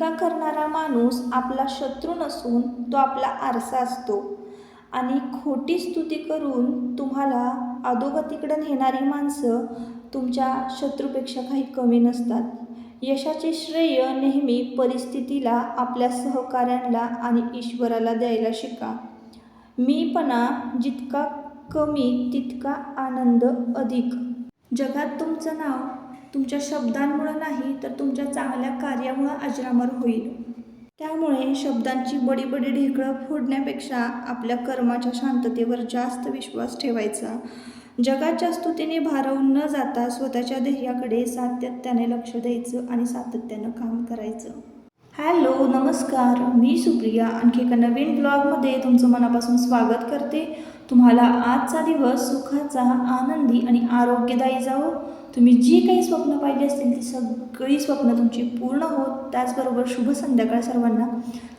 टीका करणारा माणूस आपला शत्रू नसून तो आपला आरसा असतो आणि खोटी स्तुती करून तुम्हाला अधोगतीकडे नेणारी माणसं तुमच्या शत्रूपेक्षा काही कमी नसतात. यशाचे श्रेय नेहमी परिस्थितीला, आपल्या सहकाऱ्यांना आणि ईश्वराला द्यायला शिका. मीपणा जितका कमी तितका आनंद अधिक. जगात तुमचं नाव तुमच्या शब्दांमुळे नाही तर तुमच्या चांगल्या कार्यामुळे अजरामर होईल. त्यामुळे शब्दांची बडी ढेकळं फोडण्यापेक्षा आपल्या कर्माच्या शांततेवर जास्त विश्वास ठेवायचा. जगाच्या स्तुतीने भारावून न जाता स्वतःच्या ध्येयाकडे सातत्याने लक्ष द्यायचं आणि सातत्यानं काम करायचं. हॅलो, नमस्कार. मी सुप्रिया आणखी एका नवीन ब्लॉगमध्ये तुमचं मनापासून स्वागत करते. तुम्हाला आजचा दिवस सुखाचा, आनंदी आणि आरोग्यदायी जावो. तुम्ही जी काही स्वप्न पाहिली असतील ती सगळी स्वप्न तुमची पूर्ण होत. त्याचबरोबर शुभ संध्याकाळ सर्वांना.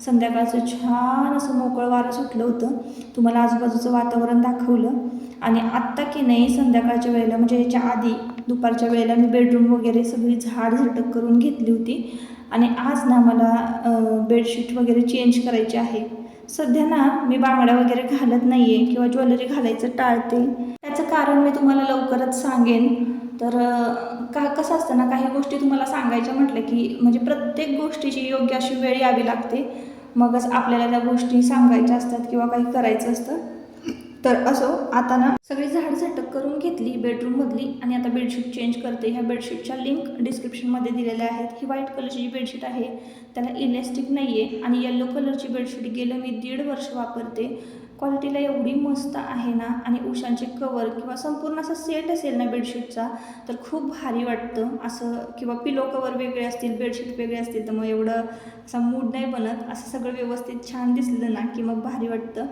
संध्याकाळचं छान असं मोकळं वारं सुटलं होतं. तुम्हाला आजूबाजूचं वातावरण दाखवलं आणि आत्ता की नाही संध्याकाळच्या वेळेला म्हणजे याच्या आधी दुपारच्या वेळेला मी बेडरूम वगैरे सगळी झाडझटक करून घेतली होती आणि आज ना मला बेडशीट वगैरे चेंज करायची आहे. सध्या ना मी बांगड्या वगैरे घालत नाही आहे किंवा ज्वेलरी घालायचं टाळते. त्याचं कारण मी तुम्हाला लवकरच सांगेन. तर कसं असतं ना, काही गोष्टी तुम्हाला सांगायच्या म्हटलं की म्हणजे प्रत्येक गोष्टीची योग्य अशी वेळ यावी लागते. मगच आपल्याला त्या गोष्टी सांगायच्या असतात किंवा काही करायचं असतं. तर असो, आता ना सगळी झाडझटक करून घेतली बेडरूममधली आणि आता बेडशीट चेंज करते. ह्या बेडशीटच्या लिंक डिस्क्रिप्शनमध्ये दिलेल्या आहेत. ही व्हाईट कलरची जी बेडशीट आहे त्याला इलॅस्टिक नाही आहे आणि येलो कलरची बेडशीट गेलं मी 1.5 वर्ष वापरते. क्वालिटीला एवढी मस्त आहे ना आणि उशांचे कवर किंवा संपूर्ण असा सेट असेल ना बेडशीटचा तर खूप भारी वाटतं असं. किंवा पिलो कवर वेगळे असतील, बेडशीट वेगळे असतील तर मग एवढं असा मूड नाही बनत. असं सगळं व्यवस्थित छान दिसलं ना की मग भारी वाटतं.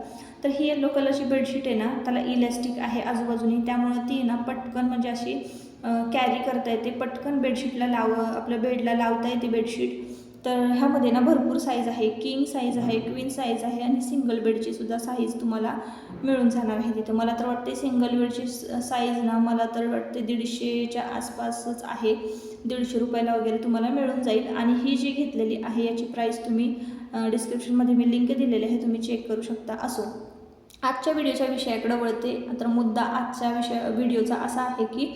तर ही येलो कलरची बेडशीट आहे ना त्याला इलॅस्टिक आहे आजूबाजूनी, त्यामुळं ती ना पटकन म्हणजे अशी कॅरी करता येते. पटकन बेडशीटला आपल्या बेडला लावता येते बेडशीट. तर ह्यामध्ये ना भरपूर साईज आहे. किंग साईज आहे, क्वीन साईज आहे आणि सिंगल बेडची सुद्धा साईज तुम्हाला मिळून जाणार आहे तिथं. मला तर वाटते सिंगल बेडची साईज ना मला तर वाटते 150च्या आसपासच आहे. 150 रुपयाला वगैरे तुम्हाला मिळून जाईल. आणि ही जी घेतलेली आहे याची प्राईस तुम्ही डिस्क्रिप्शनमध्ये मी लिंक दिलेली आहे, तुम्ही चेक करू शकता. असो, आजच्या व्हिडिओच्या विषयाकडे वळते. तर मुद्दा आजच्या व्हिडिओचा असा आहे की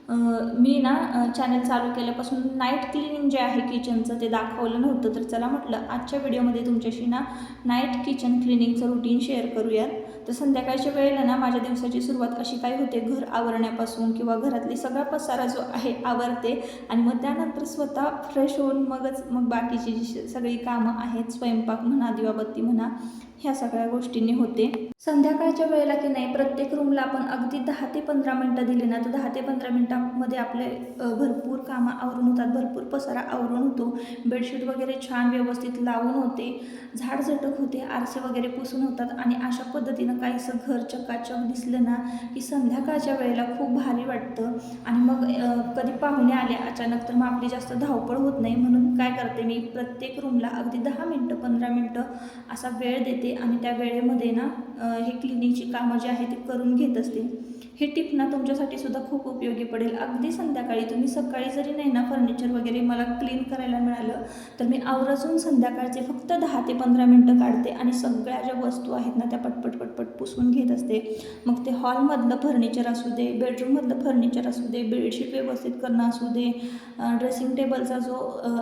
मी ना चॅनल चालू केल्यापासून नाईट क्लिनिंग जे आहे किचनचं ते दाखवलं नव्हतं. तर चला म्हटलं आजच्या व्हिडिओमध्ये तुमच्याशी ना नाईट किचन क्लिनिंगचं रुटीन शेअर करूयात. तर संध्याकाळच्या वेळेला ना माझ्या दिवसाची सुरुवात कशी काय होते, घर आवरण्यापासून किंवा घरातली सगळा पसारा जो आहे आवरते आणि मग त्यानंतर स्वतः फ्रेश होऊन मग बाकीची जी सगळी कामं आहेत, स्वयंपाक म्हणा, दिवाबत्ती म्हणा, ह्या सगळ्या गोष्टींनी होते. संध्याकाळच्या वेळेला की नाही प्रत्येक रूमला आपण अगदी 10 ते 15 मिनटं दिली ना तर 10 ते 15 मिनटामध्ये आपले भरपूर कामं आवरून होतात, भरपूर पसारा आवरून होतो. बेडशीट वगैरे छान व्यवस्थित लावून होते, झाडझटक होते, आरसे वगैरे पुसून होतात आणि अशा पद्धतीनं काहीसं घर चकाचक दिसलं ना की संध्याकाळच्या वेळेला खूप भारी वाटतं. आणि मग कधी पाहुणे आले अचानक तर मग आपली जास्त धावपळ होत नाही. म्हणून काय करते मी, प्रत्येक रूमला अगदी 10 मिनटं 15 मिनटं असा वेळ देते आणि त्या वेळेमध्ये ना हे क्लिनिंगची कामं जी आहे ती करून घेत असते. ही टिप ना तुमच्यासाठी सुद्धा खूप उपयोगी पडेल. अगदी संध्याकाळी तुम्ही सकाळी जरी नाही ना फर्निचर वगैरे मला क्लीन करायला मिळालं तर मी आवर्जून संध्याकाळचे फक्त 10 ते 15 मिनटं काढते आणि सगळ्या ज्या वस्तू आहेत ना त्या पटपट पुसून घेत असते. मग ते हॉलमधलं फर्निचर असू दे, बेडरूममधलं फर्निचर असू दे, बेडशीट व्यवस्थित करणं असू दे, ड्रेसिंग टेबलचा जो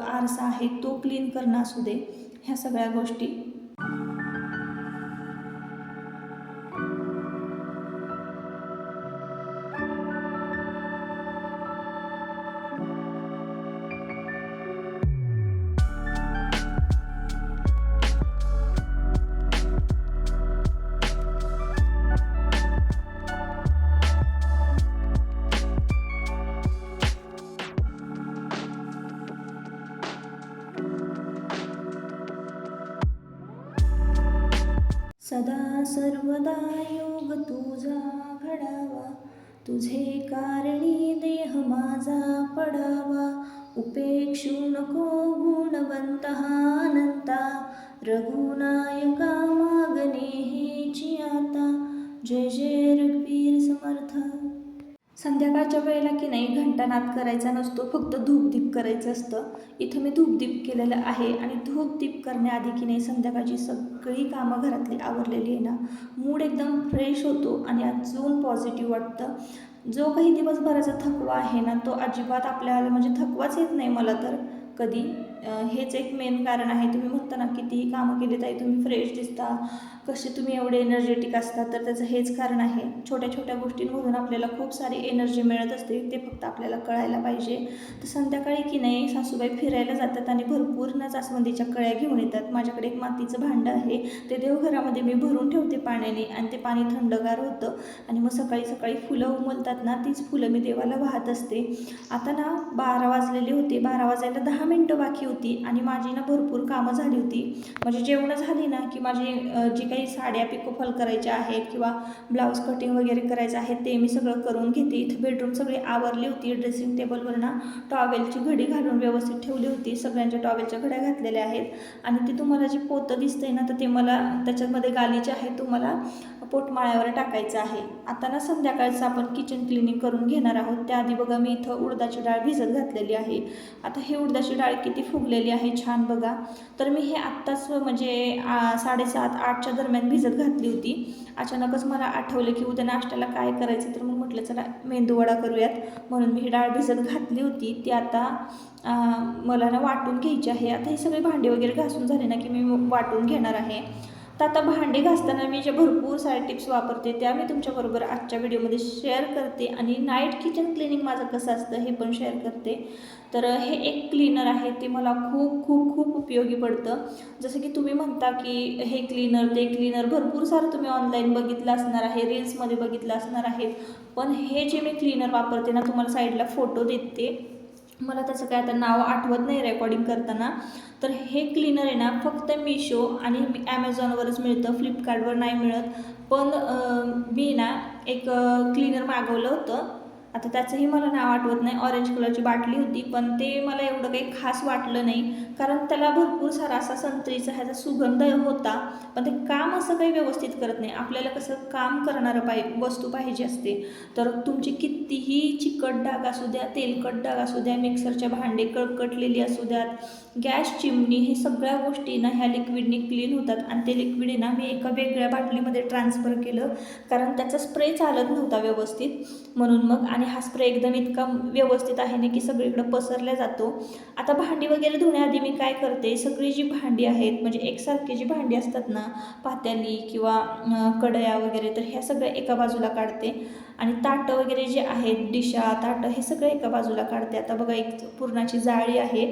आरसा आहे तो क्लीन करणं असू दे, ह्या सगळ्या गोष्टी. सदा सर्वदा योग तुझा घडावा, तुझे कारणी देह माझा पडावा. उपेक्षू नको गुणवंत अनंता, रघुनायका मागणे हेची आता. जय जय रघुवीर समर्थ. संध्याकाळच्या वेळेला की नाही घंटानाद करायचा नसतो, फक्त धूपदीप करायचं असतं. इथं मी धूपदीप केलेलं आहे आणि धूपदीप करण्याआधी की नाही संध्याकाळची सगळी कामं घरातली आवरलेली आहे ना, मूड एकदम फ्रेश होतो आणि अजून पॉझिटिव्ह वाटतं. जो काही दिवसभराचा थकवा आहे ना, तो अजिबात आपल्याला म्हणजे थकवाच येत नाही मला तर कधी. हेच एक मेन कारण आहे. तुम्ही म्हणता ना कितीही कामं केली तरी तुम्ही फ्रेश दिसता, कसे तुम्ही एवढे एनर्जेटिक असतात, तर त्याचं हेच कारण आहे. छोट्या छोट्या गोष्टींमधून आपल्याला खूप सारी एनर्जी मिळत असते, ते फक्त आपल्याला कळायला पाहिजे. तर संध्याकाळी की नाही सासूबाई फिरायला जातात आणि भरपूर ना जास्वंदीच्या कळ्या घेऊन येतात. माझ्याकडे एक मातीचं भांडं आहे, ते देवघरामध्ये मी भरून ठेवते पाण्याने आणि ते पाणी थंडगार होतं आणि मग सकाळी सकाळी फुलं उमलतात ना, तीच फुलं मी देवाला वाहत असते. आता ना 12 वाजलेले होते, 12 वाजायला 10 मिनटं बाकी होती आणि माझी ना भरपूर कामं झाली होती. म्हणजे जेवणं झाली ना की माझी जी काही साड्या पिकोफॉल करायच्या आहेत किंवा ब्लाऊज कटिंग वगैरे करायचं आहे ते मी सगळं करून घेते. इथं बेडरूम सगळी आवरली होती. ड्रेसिंग टेबलवर ना टॉवेलची घडी घालून व्यवस्थित ठेवली होती. सगळ्यांच्या टॉवेलच्या घड्या घातलेल्या आहेत आणि ते तुम्हाला जे पोतं दिसतंय ना, तर ते मला त्याच्यामध्ये गालीचे आहे, तुम्हाला पोटमाळ्यावर टाकायचं आहे. आता ना संध्याकाळचं आपण किचन क्लिनिंग करून घेणार आहोत. त्याआधी बघा मी इथं उडदाची डाळ भिजत घातलेली आहे. आता ही उडदाची डाळ किती फुगलेली आहे छान बघा. तर मी हे आत्ताच म्हणजे 7:30-8च्या दरम्यान भिजत घातली होती. अचानकच मला आठवलं की उद्या नाश्त्याला काय करायचं, तर मग म्हटलं चला मेंदूवडा करूयात, म्हणून मी ही डाळ भिजत घातली होती. ती आता मला ना वाटून घ्यायची आहे. आता ही सगळी भांडी वगैरे घासून झाली ना की मी वाटून घेणार आहे. तर आता भांडी घासताना मी जे भरपूर साऱ्या टिप्स वापरते त्या मी तुमच्याबरोबर आजच्या व्हिडिओमध्ये शेअर करते आणि नाईट किचन क्लिनिंग माझं कसं असतं हे पण शेअर करते. तर हे एक क्लीनर आहे, ते मला खूप खूप खूप उपयोगी पडतं. जसं की तुम्ही म्हणता की हे क्लीनर ते क्लीनर भरपूर सारं तुम्ही ऑनलाईन बघितलं असणार आहे, रील्समध्ये बघितलं असणार आहे. पण हे जे मी क्लीनर वापरते ना, तुम्हाला साईडला फोटो देते, मला त्याचं काय आता नाव आठवत नाही रेकॉर्डिंग करताना. तर हे क्लीनर आहे ना फक्त मिशो आणि ॲमेझॉनवरच मिळतं, फ्लिपकार्टवर नाही मिळत. पण मी ना एक क्लीनर मागवलं होतं. आता त्याचंही मला नाव आठवत नाही. ऑरेंज कलरची बाटली होती, पण ते मला एवढं काही खास वाटलं नाही, कारण त्याला भरपूर सारा असा संत्रीचा ह्याचा सुगंध होता, पण ते काम असं काही व्यवस्थित करत नाही. आपल्याला कसं काम करणारं वस्तू पाहिजे असते. तर तुमची कितीही चिकट डाग असू द्या, तेलकट डाग असू द्या, मिक्सरच्या भांडे कटलेली असू द्यात, गॅस चिमणी, हे सगळ्या गोष्टी ना ह्या लिक्विडने क्लीन होतात. आणि ते लिक्विड आहे ना मी एका वेगळ्या बाटलीमध्ये ट्रान्सफर केलं, कारण त्याचा स्प्रे चालत नव्हता व्यवस्थित, म्हणून मग. आणि हा स्प्रे एकदम इतका व्यवस्थित आहे ना की सगळीकडे पसरला जातो. आता भांडी वगैरे धुण्याआधी मी काय करते, सगळी जी भांडी आहेत म्हणजे एकसारखी जी भांडी असतात ना, पातेली किंवा कढया वगैरे, तर ह्या सगळ्या एका बाजूला काढते आणि ताटं वगैरे जे आहेत, डिशा ताटं, हे सगळं एका बाजूला काढते. आता बघा एक पुरणाची जाळी आहे,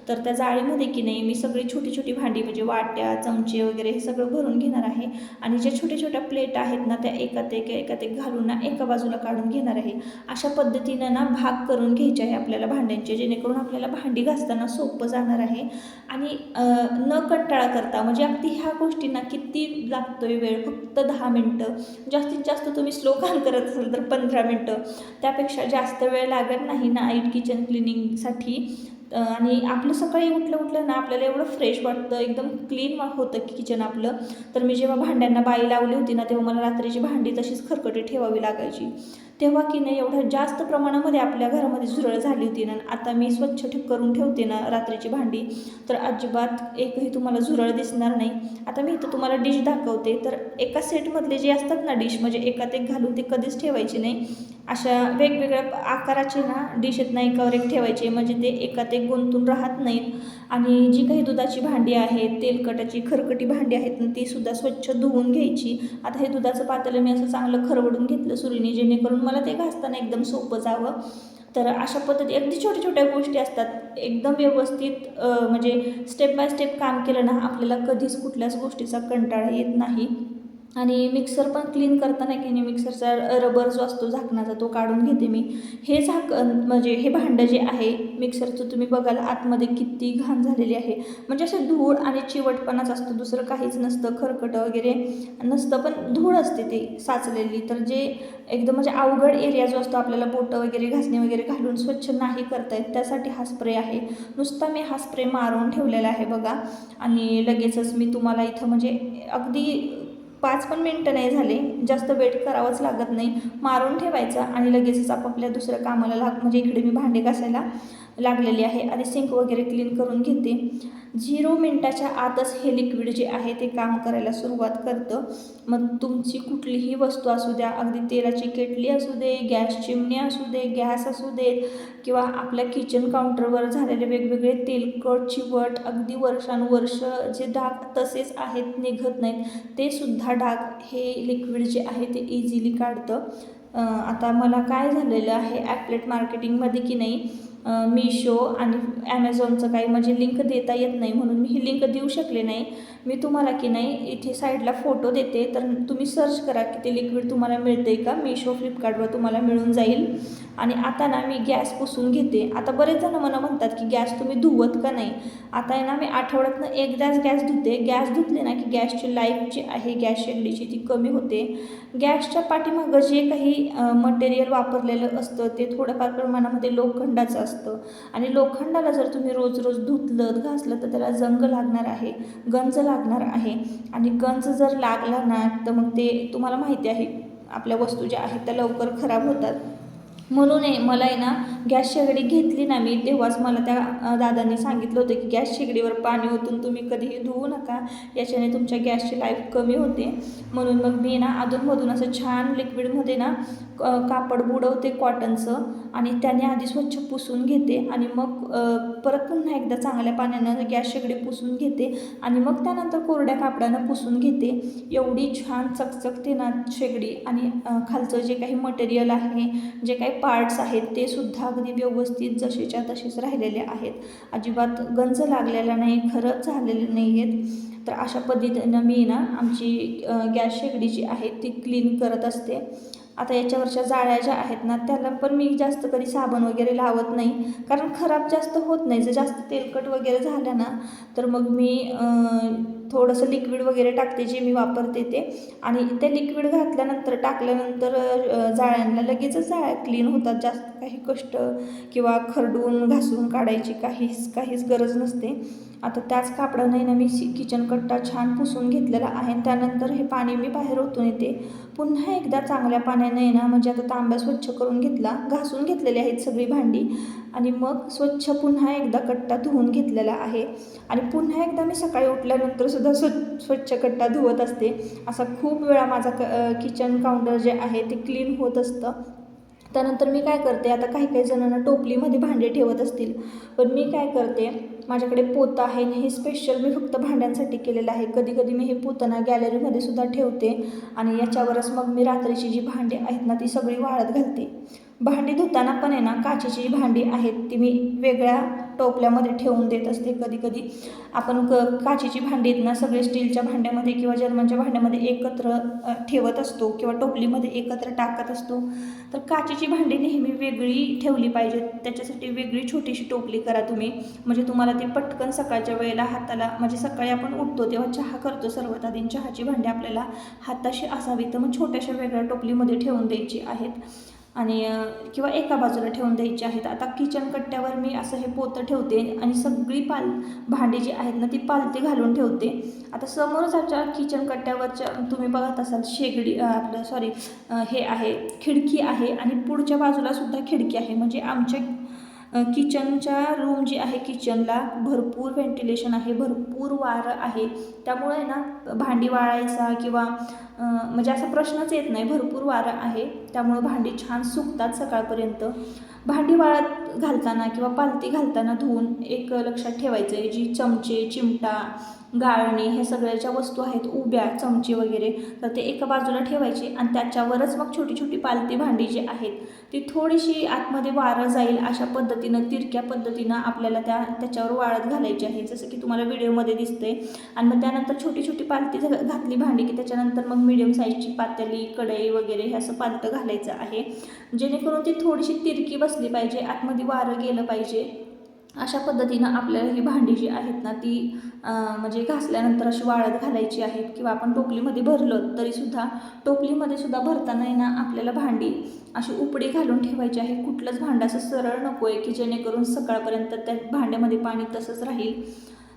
तर त्या जाळीमध्ये की नाही मी सगळी छोटी छोटी भांडी म्हणजे वाट्या चमचे वगैरे हे सगळं भरून घेणार आहे आणि ज्या छोट्या छोट्या प्लेट आहेत ना त्या एकात एक घालून ना एका बाजूला काढून घेणार आहे. अशा पद्धतीनं ना भाग करून घ्यायचे आहे आपल्याला भांड्यांचे, जेणेकरून आपल्याला भांडी घासताना सोपं जाणार आहे. आणि न कंटाळा करता, म्हणजे अगदी ह्या गोष्टींना किती लागतोय वेळ, फक्त 10 मिनटं, जास्तीत जास्त तुम्ही स्लो काम करत असाल तर 15 मिनटं, त्यापेक्षा जास्त वेळ लागत नाही नाईट किचन क्लिनिंगसाठी. आणि आपलं सकाळी उठलं ना आपल्याला एवढं फ्रेश वाटतं, एकदम क्लीन होतं की किचन आपलं. तर मी जेव्हा भांड्यांना बाई लावली होती ना, तेव्हा मला रात्रीची भांडी तशीच खरकटी ठेवावी लागायची. तेव्हा की नाही एवढ्या जास्त प्रमाणामध्ये आपल्या घरामध्ये झुरळ झाली होती ना, आता मी स्वच्छ करून ठेवते ना रात्रीची भांडी, तर अजिबात एकही तुम्हाला झुरळ दिसणार नाही. आता मी इथं तुम्हाला डिश दाखवते. तर एका सेटमधले जे असतात ना डिश, म्हणजे एकात एक घालून ते कधीच ठेवायचे नाही. अशा वेगवेगळ्या आकाराचे ना डिश आहेत ना एकावर एक ठेवायचे, म्हणजे ते एकात एक गुंतून राहत नाहीत. आणि जी काही दुधाची भांडी आहेत, तेलकटाची खरकटी भांडी आहेत ना, ती सुद्धा स्वच्छ धुवून घ्यायची. आता हे दुधाचं पातेलं मी असं चांगलं खरवडून घेतलं सुरीने, जेणेकरून मला ते घासताना एकदम सोपं जावं. तर अशा पद्धती अगदी छोट्या छोट्या गोष्टी असतात, एकदम व्यवस्थित म्हणजे स्टेप बाय स्टेप काम केलं ना, आपल्याला कधीच कुठल्याच गोष्टीचा कंटाळा येत नाही. आणि मिक्सर पण क्लीन करताना की नाही मिक्सरचा रबर जो असतो झाकणाचा, तो काढून घेते मी. हे म्हणजे हे भांडं जे आहे मिक्सरचं, तुम्ही बघाल आतमध्ये किती घाण झालेली आहे, म्हणजे असं धूळ आणि चिवटपणाच असतो, दुसरं काहीच नसतं, खरकट वगैरे नसतं, पण धूळ असते ते साचलेली. तर जे एकदम म्हणजे अवघड एरिया जो असतो, आपल्याला बोटं वगैरे घासणे वगैरे घालून स्वच्छ नाही करता येत, त्यासाठी हा स्प्रे आहे. नुसता मी हा स्प्रे मारून ठेवलेला आहे बघा. आणि लगेचच मी तुम्हाला इथं म्हणजे अगदी 5 पण मिनटं नाही झाले, जास्त वेट करावंच लागत नाही, मारून ठेवायचा आणि लगेचच आपापल्या दुसऱ्या कामाला म्हणजे इकडे मी भांडे घासायला लागलेली आहे आणि सिंक वगैरे क्लीन करून घेते. 0 मिनटाच्या आतच हे लिक्विड जे आहे ते काम करायला सुरुवात करतं. मग तुमची कुठलीही वस्तू असू द्या, अगदी तेलाची केटली असू दे, गॅस चिमणी असू दे, गॅस असू देत किंवा आपल्या किचन काउंटरवर झालेले वेगवेगळे तेलकट चिवट अगदी वर्षानुवर्ष जे डाग तसेच आहेत, निघत नाहीत, ते सुद्धा डाग हे लिक्विड जे आहे ते इझिली काढतं. आता मला काय झालेलं आहे ॲपलेट मार्केटिंगमध्ये की नाही, मीशो आणि ॲमेझॉनचं काही म्हणजे लिंक देता येत नाही म्हणून मी ही लिंक देऊ शकले नाही. मी तुम्हाला की नाही इथे साईडला फोटो देते, तर तुम्ही सर्च करा की ते लिक्विड तुम्हाला मिळते का. मीशो फ्लिपकार्टवर तुम्हाला मिळून जाईल. आणि आता ना मी गॅस पुसून घेते. आता बरेच जण मला म्हणतात की गॅस तुम्ही धुवत का नाही. आता आहे ना मी आठवड्यातनं एकदाच गॅस धुते. गॅस धुतले ना की गॅसची लाईफ जी आहे गॅस शेगडीची ती कमी होते. गॅसच्या पाठीमागं जे काही मटेरियल वापरलेलं असतं ते थोड्याफार प्रमाणामध्ये लोखंडाचं असतं आणि लोखंडाला जर तुम्ही रोज रोज धुतलं घासलं तर त्याला जंग लागणार आहे, गंज लागणार आहे आणि गंज जर लागला ना तर मग ते तुम्हाला माहिती आहे आपल्या वस्तू ज्या आहेत त्या लवकर खराब होतात. म्हणून मला आहे ना गॅस शेगडी घेतली ना मी तेव्हाच मला त्या दादांनी सांगितलं होतं की गॅस शेगडीवर पाणी ओतून तुम्ही कधीही धुवू नका, याच्याने तुमच्या गॅसची लाईफ कमी होते. म्हणून मग मी ना अधूनमधून असं छान लिक्विडमध्ये ना कापड बुडवते कॉटनचं आणि त्याने आधी स्वच्छ पुसून घेते आणि मग परत पुन्हा एकदा चांगल्या पाण्यानं गॅस शेगडी पुसून घेते आणि मग त्यानंतर कोरड्या कापडानं पुसून घेते. एवढी छान चकचकते ना शेगडी आणि खालचं जे काही मटेरियल आहे, जे काही पार्ट्स आहेत ते सुद्धा अगदी व्यवस्थित जसेच्या तसेच राहिलेले आहेत. अजिबात गंज लागलेला नाही, खरंच झालेले नाही आहेत. तर अशा पद्धतीनं मी ना आमची गॅस शेगडी जी आहे ती क्लीन करत असते. आता याच्यावरच्या जाळ्या ज्या आहेत ना त्याला पण मी जास्त कधी साबण वगैरे लावत नाही, कारण खराब जास्त होत नाही. जर जास्त तेलकट वगैरे झालं ना तर मग मी थोडंसं लिक्विड वगैरे टाकते जे मी वापरते ते, आणि ते लिक्विड घातल्यानंतर टाकल्यानंतर जाळ्यांना लगेचच जाळ्या क्लीन होतात. जास्त काही कष्ट किंवा खरडून घासून काढायची काहीच गरज नसते. आता त्याच कापडाने ना मी किचन कट्टा छान पुसून घेतलेला आहे. त्यानंतर हे पाणी मी बाहेर ओतून येते. पुन्हा एकदा चांगल्या पाण्याने ना म्हणजे आता तांब्या स्वच्छ करून घेतला, घासून घेतलेली आहेत सगळी भांडी आणि मग स्वच्छ पुन्हा एकदा कट्टा धुवून घेतलेला आहे. आणि पुन्हा एकदा मी सकाळी उठल्यानंतर सुद्धा स्वच्छ कट्टा धुवत असते. असा खूप वेळा माझा किचन काउंटर जे आहे ते क्लीन होत असतं. त्यानंतर मी काय करते, आता काही जणांना टोपलीमध्ये भांडे ठेवत असतील, पण मी काय करते, माझ्याकडे पोतं आहे हे स्पेशल मी फक्त भांड्यांसाठी केलेलं आहे. कधी कधी मी हे पोतं ना गॅलरीमध्ये सुद्धा ठेवते आणि याच्यावरच मग मी रात्रीची जी भांडी आहेत ना ती सगळी वाळत घालते. भांडी धुताना पण आहे ना काचेची जी भांडी आहेत ती मी वेगळ्या टोपल्यामध्ये ठेवून देत असते. कधी कधी आपण काचेची भांडी आहेत ना सगळे स्टीलच्या भांड्यामध्ये किंवा जर्मनच्या भांड्यामध्ये एकत्र ठेवत असतो किंवा टोपलीमध्ये एकत्र टाकत असतो. तर काचेची भांडी नेहमी वेगळी ठेवली पाहिजेत. त्याच्यासाठी वेगळी छोटीशी टोपली करा तुम्ही, म्हणजे तुम्हाला ती पटकन सकाळच्या वेळेला हाताला, म्हणजे सकाळी आपण उठतो तेव्हा चहा करतो सर्वात आधी, चहाची भांडी आपल्याला हाताशी असावी, तर मग छोट्याशा वेगळ्या टोपलीमध्ये ठेवून द्यायची आहेत आणि किंवा एका बाजूला ठेवून द्यायची आहेत. आता किचन कट्ट्यावर मी असं हे पोतं ठेवते आणि सगळी भांडी जी आहेत ना ती पालती घालून ठेवते. आता समोरच आमच्या किचन कट्ट्यावरच्या तुम्ही बघत असाल शेगडी हे आहे, खिडकी आहे आणि पुढच्या बाजूला सुद्धा खिडकी आहे. म्हणजे आमच्या किचनच्या रूम जी आहे किचनला भरपूर व्हेंटिलेशन आहे, भरपूर वारं आहे. त्यामुळे ना भांडी वाळायचा किंवा म्हणजे असा प्रश्नच येत नाही. भरपूर वारं आहे त्यामुळं भांडी छान सुकतात सकाळपर्यंत. भांडी वाळत घालताना किंवा पालती घालताना धुवून एक लक्षात ठेवायचं आहे, जी चमचे, चिमटा, गाळणी हे सगळ्याच्या वस्तू आहेत, उभ्या चमचे वगैरे, तर ते एका बाजूला ठेवायचे आणि त्याच्यावरच मग छोटी छोटी पालती भांडी जी आहेत ती थोडीशी आतमध्ये वारं जाईल अशा पद्धतीनं तिरक्या पद्धतीनं आपल्याला त्याच्यावर वाळत घालायची आहे, जसं की तुम्हाला व्हिडिओमध्ये दिसतंय. आणि मग त्यानंतर छोटी छोटी पालती घातली भांडी की त्याच्यानंतर मग मीडियम साईजची पातेली, कढई वगैरे हे असं पालतं घालायचं आहे, जेणेकरून ती थोडीशी तिरकी बसली पाहिजे, आतमध्ये वारं गेलं पाहिजे. अशा पद्धतीनं आपल्याला ही भांडी जी आहेत ना ती म्हणजे घासल्यानंतर अशी वाळत घालायची आहेत. किंवा आपण टोपलीमध्ये भरलं तरीसुद्धा टोपलीमध्ये सुद्धा भरताना आहे ना आपल्याला भांडी अशी उपडी घालून ठेवायची आहे. कुठलंच भांडं असं सरळ नको आहे की जेणेकरून सकाळपर्यंत त्या भांड्यामध्ये पाणी तसंच राहील.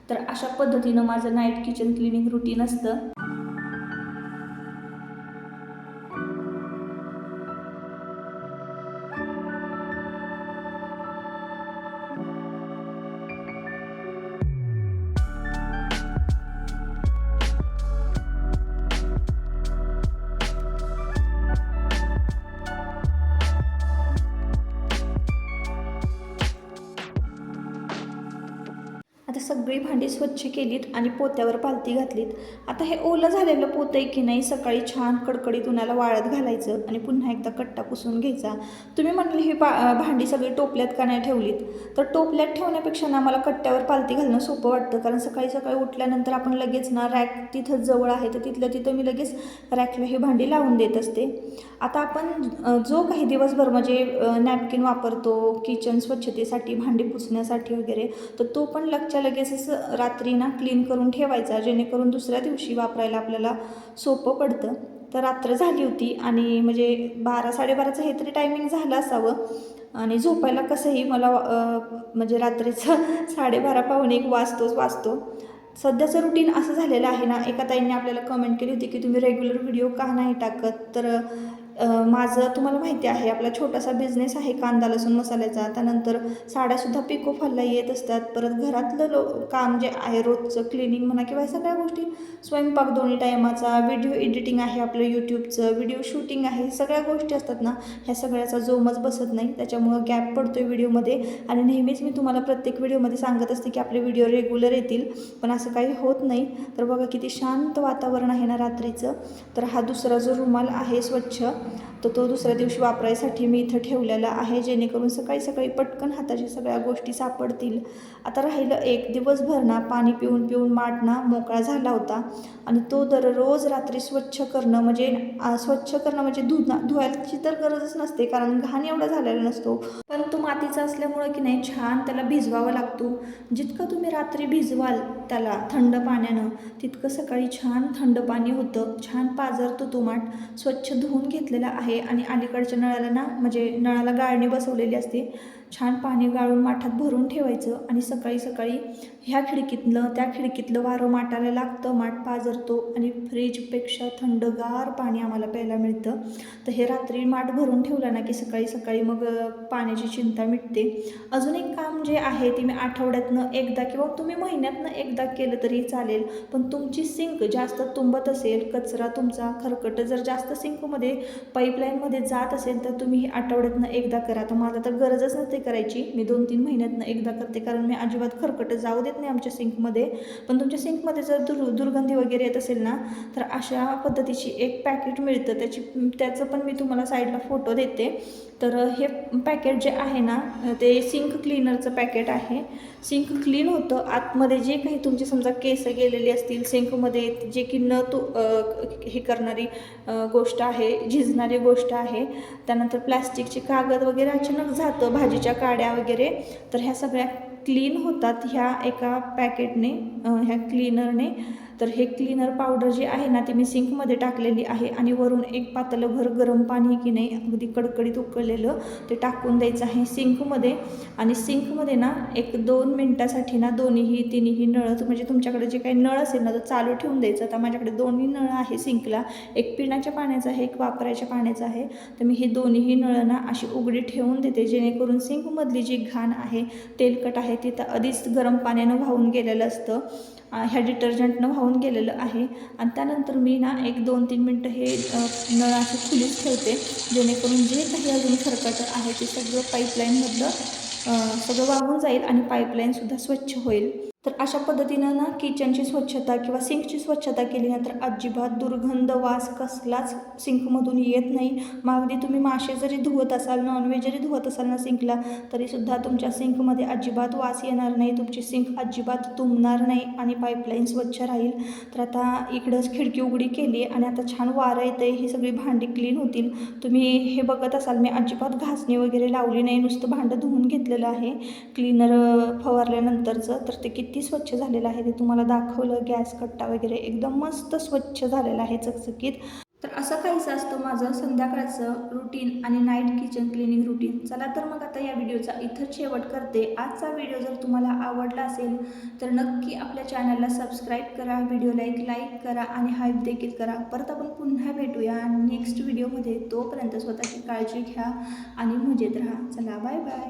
तर अशा पद्धतीनं माझं नाईट किचन क्लिनिंग रुटीन असतं. सगळी भांडी स्वच्छ केलीत आणि पोत्यावर पालती घातलीत. आता हे ओलं झालेलं पोतं आहे की नाही सकाळी छान कडकडीत उन्हाला वाळत घालायचं आणि पुन्हा एकदा कट्टा पुसून घ्यायचा. तुम्ही म्हणाले ही भांडी सगळी टोपल्यात का नाही ठेवलीत, तर टोपल्यात ठेवण्यापेक्षा ना मला कट्ट्यावर पालती घालणं सोपं वाटतं. कारण सकाळी सकाळी उठल्यानंतर आपण लगेच ना रॅक तिथं जवळ आहे तर तिथल्या तिथं मी लगेच रॅकला ही भांडी लावून देत असते. आता आपण जो काही दिवसभर म्हणजे नॅपकिन वापरतो किचन स्वच्छतेसाठी, भांडी पुसण्यासाठी वगैरे, तर तो पण लगच्या लगेच असं रात्री ना क्लीन करून ठेवायचा, जेणेकरून दुसऱ्या दिवशी वापरायला आपल्याला सोपं पडतं. तर रात्र झाली होती आणि म्हणजे 12-12:30चं हे तरी टायमिंग झालं असावं आणि झोपायला कसंही मला म्हणजे रात्रीचं 12:30-1 वाजतो. सध्याचं रुटीन असं झालेलं आहे ना, एका ताईंनी आपल्याला कमेंट केली होती की तुम्ही रेग्युलर व्हिडिओ का नाही टाकत, तर माझं तुम्हाला माहिती आहे आपला छोटासा बिझनेस आहे कांदा लसूण मसाल्याचा. त्यानंतर साड्यासुद्धा पिको फॉलला येत असतात. परत घरातलं काम जे आहे रोजचं क्लिनिंग म्हणा किंवा ह्या सगळ्या गोष्टी, स्वयंपाक दोन्ही टायमाचा, व्हिडिओ एडिटिंग आहे आपलं यूट्यूबचं, व्हिडिओ शूटिंग आहे, सगळ्या गोष्टी असतात ना, ह्या सगळ्याचा जोमच बसत नाही. त्याच्यामुळं गॅप पडतो आहे व्हिडिओमध्ये आणि नेहमीच मी तुम्हाला प्रत्येक व्हिडिओमध्ये सांगत असते की आपले व्हिडिओ रेग्युलर येतील, पण असं काही होत नाही. तर बघा किती शांत वातावरण आहे ना रात्रीचं. तर हा दुसरा जो रुमाल आहे स्वच्छ, तर तो दुसऱ्या दिवशी वापरायसाठी मी इथं ठेवलेला आहे, जेणेकरून सकाळी सकाळी पटकन हाताच्या सगळ्या गोष्टी सापडतील. आता राहिलं एक दिवसभर ना पाणी पिऊन पिऊन माठ ना मोकळा झाला होता आणि तो दररोज रात्री स्वच्छ करणं म्हणजे धुवायची तर गरजच नसते, कारण घाण एवढा झालेला नसतो, पण तो मातीचा असल्यामुळं की नाही छान त्याला भिजवावं लागतो. जितकं तुम्ही रात्री भिजवाल त्याला थंड पाण्यानं, तितकं सकाळी छान थंड पाणी होतं, छान पाझरतो तो माठ. स्वच्छ धुवून घेतलेला आहे आणि अलीकडच्या नळाला ना म्हणजे नळाला गाळणी बसवलेली असते, छान पाणी गाळून माठात भरून ठेवायचं आणि सकाळी सकाळी ह्या खिडकीतलं त्या खिडकीतलं वारं माठाला लागतं, माठ पाझरतो आणि फ्रीजपेक्षा थंडगार पाणी आम्हाला प्यायला मिळतं. तर हे रात्री माठ भरून ठेवलं ना की सकाळी सकाळी मग पाण्याची चिंता मिटते. अजून एक काम जे आहे ते मी आठवड्यातनं एकदा किंवा तुम्ही महिन्यातनं एकदा केलं तरी चालेल, पण तुमची सिंक जास्त तुंबत असेल, कचरा तुमचा खरकट जर जास्त सिंकमध्ये पाईपलाईनमध्ये जात असेल, तर तुम्ही हे आठवड्यातनं एकदा करा. तर मला तर गरजच नसते करायची, मी 2-3 महिन्यातनं एकदा करते, कारण मी अजिबात खरकट जाऊ देत नाही आमच्या सिंकमध्ये. पण तुमच्या सिंकमध्ये जर दुर्गंधी वगैरे येत असेल ना, तर अशा पद्धतीची एक पॅकेट मिळतं, त्याचं पण मी तुम्हाला साईडला फोटो देते. तर हे पॅकेट जे आहे ना ते सिंक क्लीनरचं पॅकेट आहे. सिंक क्लीन होतं, आतमध्ये जे काही तुमचे समजा केस गेलेले असतील सिंकमध्ये, जे की हे करणारी गोष्ट आहे, झिजणारी गोष्ट आहे, त्यानंतर प्लॅस्टिकचे कागद वगैरे अचानक जातं, भाजीच्या काड्या वगैरे, तर ह्या सगळ्या क्लीन होतात ह्या एका पॅकेटने, ह्या क्लीनरने. तर हे क्लीनर पावडर जी आहे ना ती मी सिंकमध्ये टाकलेली आहे आणि वरून एक पातेलभर गरम पाणी की नाही अगदी कडकडीत उकळलेलं ते टाकून द्यायचं आहे सिंकमध्ये. आणि सिंकमध्ये ना 1-2 मिनटासाठी ना तिन्ही नळ, म्हणजे तुमच्याकडे जे काही नळ असेल ना तर चालू ठेवून द्यायचं. आता माझ्याकडे 2ही नळ आहे सिंकला, एक पिण्याच्या पाण्याचा आहे, एक वापरायच्या पाण्याचा आहे. तर मी हे दोन्ही नळं ना अशी उघडी ठेवून देते, जेणेकरून सिंकमधली जी घाण आहे, तेलकट आहे, ते तर आधीच गरम पाण्यानं वाहून गेलेलं असतं, ह्या डिटर्जंटनं वाहून गेलेलं आहे. आणि त्यानंतर मी ना 1-2-3 मिनटं हे नळ असे खुलीच ठेवते, जेणेकरून जे काही अजून खरकट आहे ते सगळं पाईपलाईनमधलं सगळं वाहून जाईल आणि पाईपलाईनसुद्धा स्वच्छ होईल. तर अशा पद्धतीनं ना किचनची स्वच्छता किंवा सिंकची स्वच्छता केली ना तर अजिबात दुर्गंध वास कसलाच सिंकमधून येत नाही. मग अगदी तुम्ही मासे जरी धुवत असाल, नॉनव्हेज जरी धुवत असाल ना सिंकला, तरीसुद्धा तुमच्या सिंकमध्ये अजिबात वास येणार नाही, तुमची सिंक अजिबात तुंबणार नाही आणि पाईपलाईन स्वच्छ राहील. तर आता इकडंच खिडकी उघडी केली आहे आणि आता छान वारं येतं आहे, ही सगळी भांडी क्लीन होतील. तुम्ही हे बघत असाल मी अजिबात घासणी वगैरे लावली नाही, नुसतं भांडं धुवून घेतलेलं आहे क्लीनर फवारल्यानंतरचं. तर ते किती स्वच्छ झालेलं आहे ते तुम्हाला दाखवलं, गॅस कट्टा वगैरे एकदम मस्त स्वच्छ झालेला आहे, चकचकीत. तर असं काहीच असतं माझं संध्याकाळचं रुटीन आणि नाईट किचन क्लिनिंग रुटीन. चला तर मग आता या व्हिडिओचा इथं शेवट करते. आजचा व्हिडिओ जर तुम्हाला आवडला असेल तर नक्की आपल्या चॅनलला सबस्क्राईब करा, व्हिडिओला एक लाईक करा आणि हाईप देखील करा. परत आपण पुन्हा भेटूया नेक्स्ट व्हिडिओमध्ये. तोपर्यंत स्वतःची काळजी घ्या आणि मजेत राहा. चला बाय बाय.